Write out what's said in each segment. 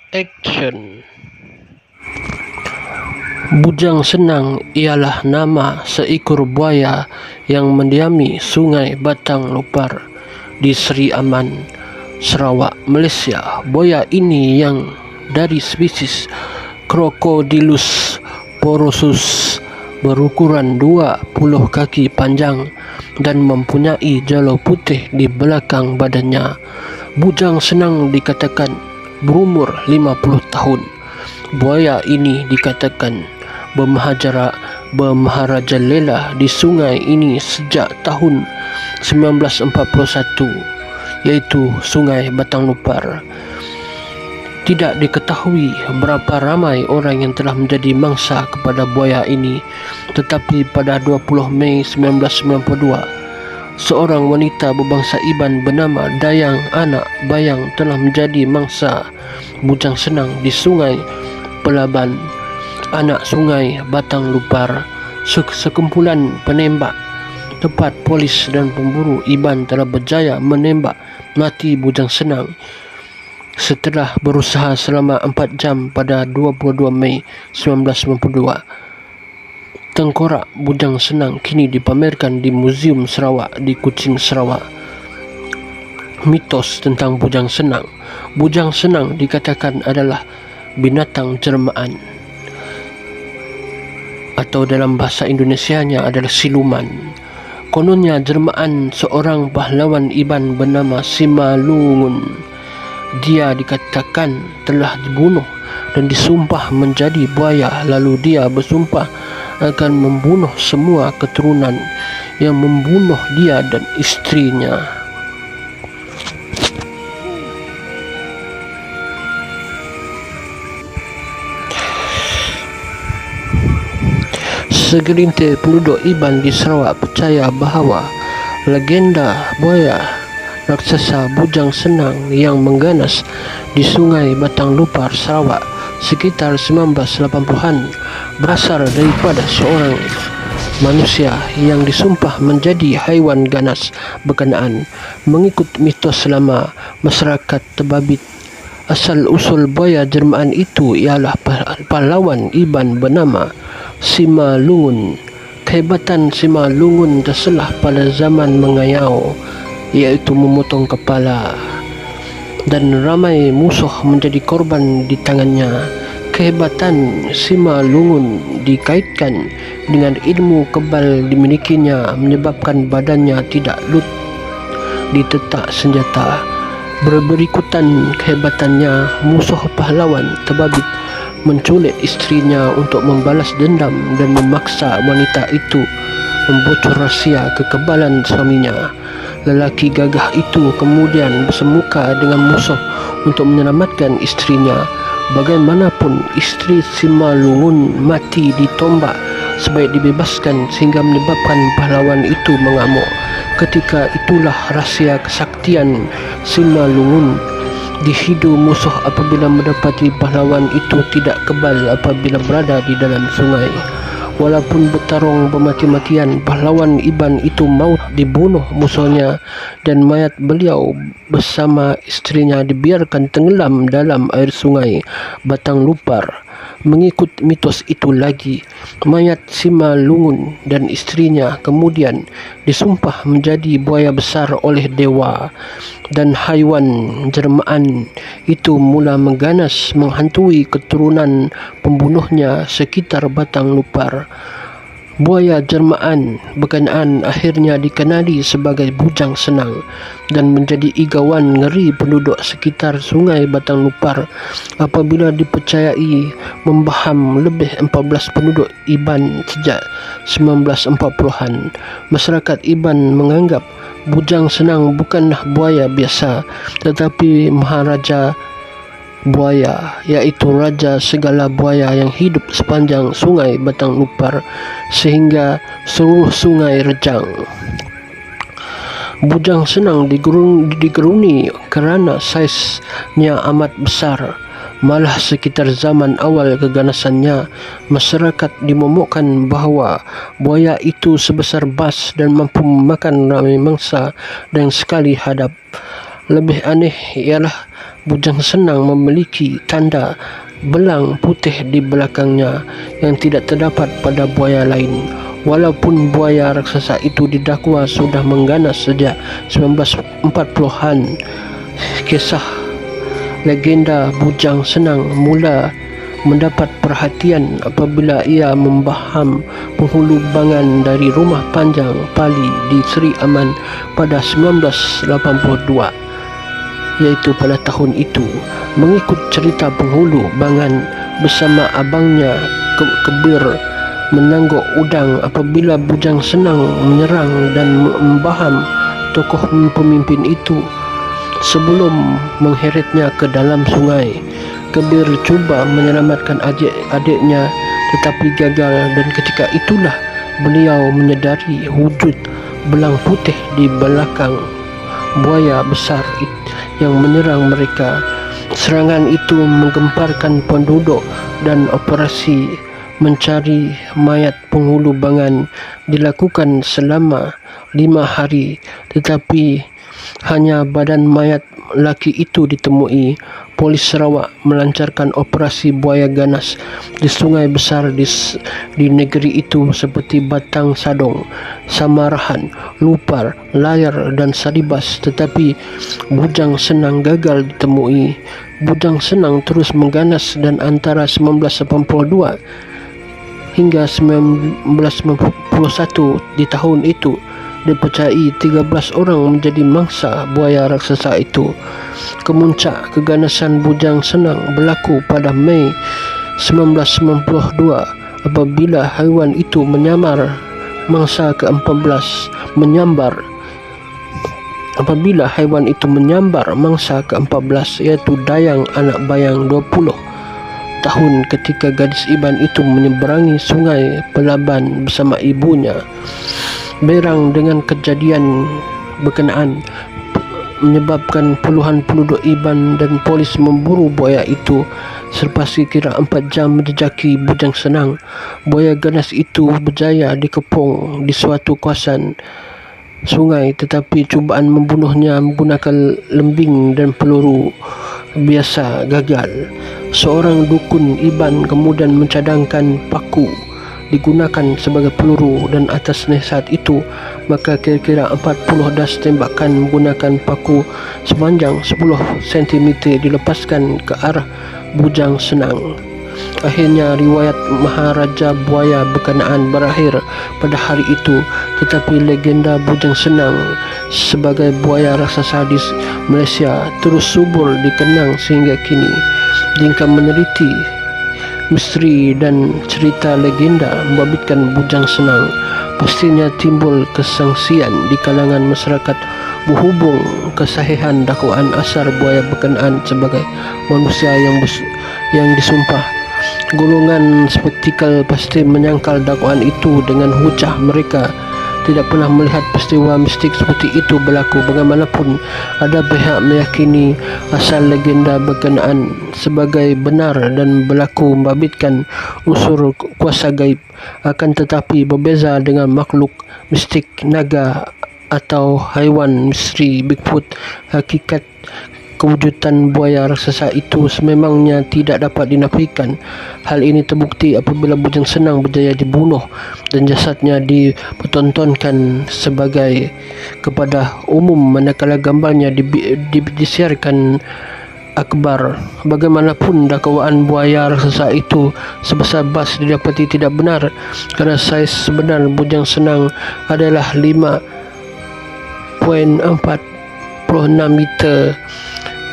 Action. Bujang Senang ialah nama seekor buaya yang mendiami Sungai Batang Lupar di Seri Aman, Sarawak, Malaysia. Buaya ini yang dari spesies Crocodylus porosus berukuran 20 kaki panjang dan mempunyai jala putih di belakang badannya. Bujang Senang dikatakan berumur 50 tahun. Buaya ini dikatakan bermaharajalela di sungai ini sejak tahun 1941, yaitu Sungai Batang Lupar. Tidak diketahui berapa ramai orang yang telah menjadi mangsa kepada buaya ini, tetapi pada 20 Mei 1992, seorang wanita berbangsa Iban bernama Dayang Anak Bayang telah menjadi mangsa Bujang Senang di Sungai Pelaban, anak Sungai Batang Lupar. Sekumpulan penembak tepat polis dan pemburu Iban telah berjaya menembak mati Bujang Senang setelah berusaha selama 4 jam pada 22 Mei 1992. Tengkorak Bujang Senang kini dipamerkan di Muzium Sarawak di Kuching, Sarawak. Mitos tentang Bujang Senang. Bujang Senang dikatakan adalah binatang jelmaan, atau dalam bahasa Indonesianya adalah siluman. Kononnya jelmaan seorang pahlawan Iban bernama Simalungun. Dia dikatakan telah dibunuh dan disumpah menjadi buaya, lalu dia bersumpah akan membunuh semua keturunan yang membunuh dia dan istrinya. Segelintir penduduk Iban di Sarawak percaya bahawa legenda buaya raksasa Bujang Senang yang mengganas di Sungai Batang Lupar, Sarawak sekitar 1980-an berasal daripada seorang manusia yang disumpah menjadi haiwan ganas berkenaan. Mengikut mitos lama masyarakat terbabit, asal-usul buaya jelmaan itu ialah pahlawan Iban bernama Simalungun. Kehebatan Simalungun terselah pada zaman mengayau, iaitu memotong kepala, dan ramai musuh menjadi korban di tangannya. Kehebatan Simalungun dikaitkan dengan ilmu kebal dimilikinya, menyebabkan badannya tidak lut ditetak senjata. Berikutan kehebatannya, musuh pahlawan terbabit menculik istrinya untuk membalas dendam dan memaksa wanita itu membocor rahsia kekebalan suaminya. Lelaki gagah itu kemudian bersemuka dengan musuh untuk menyelamatkan istrinya. Bagaimanapun, istri Simalungun mati ditombak sebaik dibebaskan, sehingga menyebabkan pahlawan itu mengamuk. Ketika itulah rahsia kesaktian Simalungun dihidu musuh apabila mendapati pahlawan itu tidak kebal apabila berada di dalam sungai. Walaupun bertarung bermati-matian, pahlawan Iban itu maut dibunuh musuhnya, dan mayat beliau bersama istrinya dibiarkan tenggelam dalam air Sungai Batang Lupar. Mengikut mitos itu lagi, mayat Simalungun dan istrinya kemudian disumpah menjadi buaya besar oleh dewa, dan haiwan jelmaan itu mula mengganas menghantui keturunan pembunuhnya sekitar Batang Lupar. Buaya jelmaan berkenaan akhirnya dikenali sebagai Bujang Senang dan menjadi igawan ngeri penduduk sekitar Sungai Batang Lupar apabila dipercayai membaham lebih 14 penduduk Iban sejak 1940-an. Masyarakat Iban menganggap Bujang Senang bukanlah buaya biasa, tetapi maharaja buaya, iaitu raja segala buaya yang hidup sepanjang Sungai Batang Lupar sehingga seluruh sungai rejang. Bujang Senang digeruni kerana saiznya amat besar. Malah sekitar zaman awal keganasannya, masyarakat dimomokkan bahawa buaya itu sebesar bas dan mampu memakan ramai mangsa dan sekali hadap. Lebih aneh ialah Bujang Senang memiliki tanda belang putih di belakangnya yang tidak terdapat pada buaya lain. Walaupun buaya raksasa itu didakwa sudah mengganas sejak 1940-an, kisah legenda Bujang Senang mula mendapat perhatian apabila ia membaham penghulu bangan dari rumah panjang Pali di Seri Aman pada 1982, iaitu pada tahun itu. Mengikut cerita penghulu bangan bersama abangnya Kebir menangguk udang apabila Bujang Senang menyerang dan membaham tokoh pemimpin itu sebelum mengheretnya ke dalam sungai. Kebir cuba menyelamatkan adik-adiknya tetapi gagal, dan ketika itulah beliau menyedari wujud belang putih di belakang buaya besar yang menyerang mereka. Serangan itu menggemparkan penduduk dan operasi mencari mayat penghulu bangan dilakukan selama 5 hari, tetapi hanya badan mayat laki itu ditemui. Polis Sarawak melancarkan operasi buaya ganas di sungai besar di negeri itu seperti Batang Sadong, Samarahan, Lupar, Layar dan Saribas, tetapi Bujang Senang gagal ditemui. Bujang Senang terus mengganas dan antara 1982 hingga 1991 di tahun itu dipercayai 13 orang menjadi mangsa buaya raksasa itu. Kemuncak keganasan Bujang Senang berlaku pada Mei 1992 apabila haiwan itu menyambar mangsa ke-14 iaitu Dayang anak bayang 20 tahun ketika gadis Iban itu menyeberangi sungai Pelaban bersama ibunya. Berang dengan kejadian berkenaan menyebabkan puluhan penduduk Iban dan polis memburu buaya itu. Selepas kira 4 jam menjejaki Bujang Senang, buaya ganas itu berjaya dikepung di suatu kawasan sungai, tetapi cubaan membunuhnya menggunakan lembing dan peluru biasa gagal. Seorang dukun Iban kemudian mencadangkan paku digunakan sebagai peluru, dan atas nasihat itu maka kira-kira 40 das tembakan menggunakan paku sepanjang 10 cm dilepaskan ke arah Bujang Senang. Akhirnya riwayat Maharaja Buaya berkenaan berakhir pada hari itu, tetapi legenda Bujang Senang sebagai buaya raksasa di Malaysia terus subur dikenang sehingga kini. Jika meneliti misteri dan cerita legenda membabitkan Bujang Senang, pastinya timbul kesangsian di kalangan masyarakat berhubung kesahihan dakwaan asal buaya berkenaan sebagai manusia yang disumpah. Golongan skeptikal pasti menyangkal dakwaan itu dengan hujah mereka tidak pernah melihat peristiwa mistik seperti itu berlaku. Bagaimanapun, ada pihak meyakini asal legenda berkenaan sebagai benar dan berlaku membabitkan unsur kuasa gaib. Akan tetapi berbeza dengan makhluk mistik naga atau haiwan misteri Bigfoot, hakikat kewujudan buaya raksasa itu sememangnya tidak dapat dinafikan. Hal ini terbukti apabila Bujang Senang berjaya dibunuh dan jasadnya dipertontonkan sebagai kepada umum, manakala gambarnya disiarkan akbar. Bagaimanapun, dakwaan buaya raksasa itu sebesar bas didapati tidak benar, kerana saiz sebenar Bujang Senang adalah 5.46 meter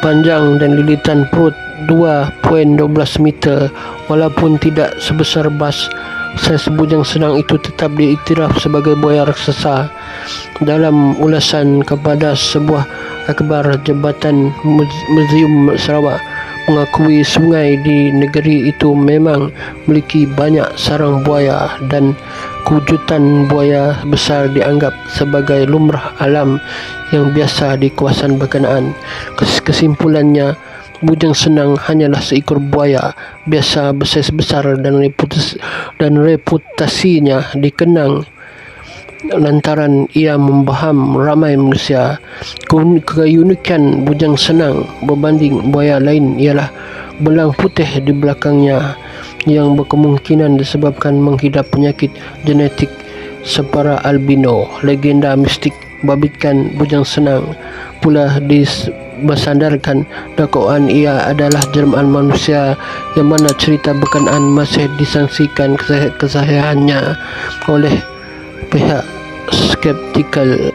panjang dan lilitan perut 2.12 meter. Walaupun tidak sebesar bas, saiz Bujang Senang itu tetap diiktiraf sebagai buaya raksasa. Dalam ulasan kepada sebuah akhbar, Jabatan Muzium Sarawak mengakui sungai di negeri itu memang memiliki banyak sarang buaya dan kewujudan buaya besar dianggap sebagai lumrah alam yang biasa di kawasan berkenaan. Kesimpulannya, Bujang Senang hanyalah seekor buaya biasa bersaiz besar dan reputasinya dikenang lantaran ia membaham ramai manusia. Keunikan bujang senang berbanding buaya lain ialah belang putih di belakangnya yang berkemungkinan disebabkan menghidap penyakit genetik separa albino. Legenda mistik babitkan bujang senang pula bersandarkan dakwaan ia adalah jelmaan manusia, yang mana cerita berkenaan masih disangsikan kesahihannya oleh pihak skeptikal.